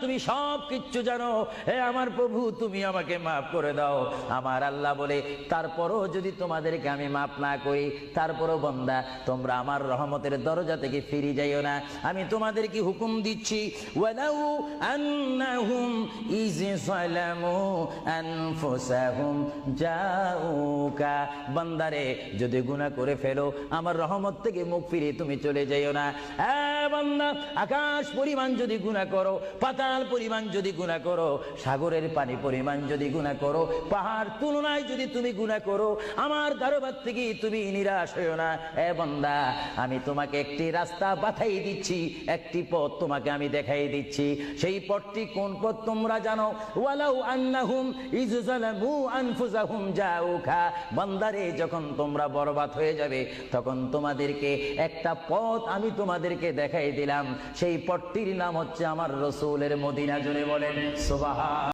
তুমি সব কিচ্ছু জানো, হে আমার প্রভু তুমি আমাকে মাফ করে দাও। আমার আল্লাহ বলে, তারপরও যদি তোমাদেরকে আমি মাফ না করি, তারপরও বান্দা তোমরা আমার রহমতের দরজা থেকে ফিরে যাইও না। আমি তোমাদেরকে হুকুম দিচ্ছি, ওয়ালাউ আন্নাহুম ইয যালামু আনফুসাহুম জাউকা, বান্দারে যদি গুনাহ করে ফেলো আমার রহমত থেকে মুখ ফিরে তুমি চলে যাইও না। বান্দা, আকাশ পরিমাণ যদি গুনাহ করো, পাতাল পরিমাণ যদি গুনাহ করো, সাগরের পানি পরিমাণ যদি গুনাহ করো, পাহাড় তুলনায় যদি তুমি গুনাহ করো, আমার দরবার থেকে তুমি নিরাশ হইও না। বান্দা, আমি তোমাকে একটি রাস্তা বাতাই দিচ্ছি, একটি পথ তোমাকে আমি দেখাই দিচ্ছি। সেই পথটি কোন পথ তোমরা জানো? ওয়ালাউ আন্নাহুম ইয যালামু আনফুসাহুম জাউকা, বান্দারে যখন তোমরা বরবাদ হয়ে যাবে তখন তোমাদেরকে একটা পথ আমি তোমাদেরকে দেখাই দিলাম। সেই পথটির নাম হচ্ছে আমার রাসূলের মদিনা। জুড়ে বলেন সুবহান।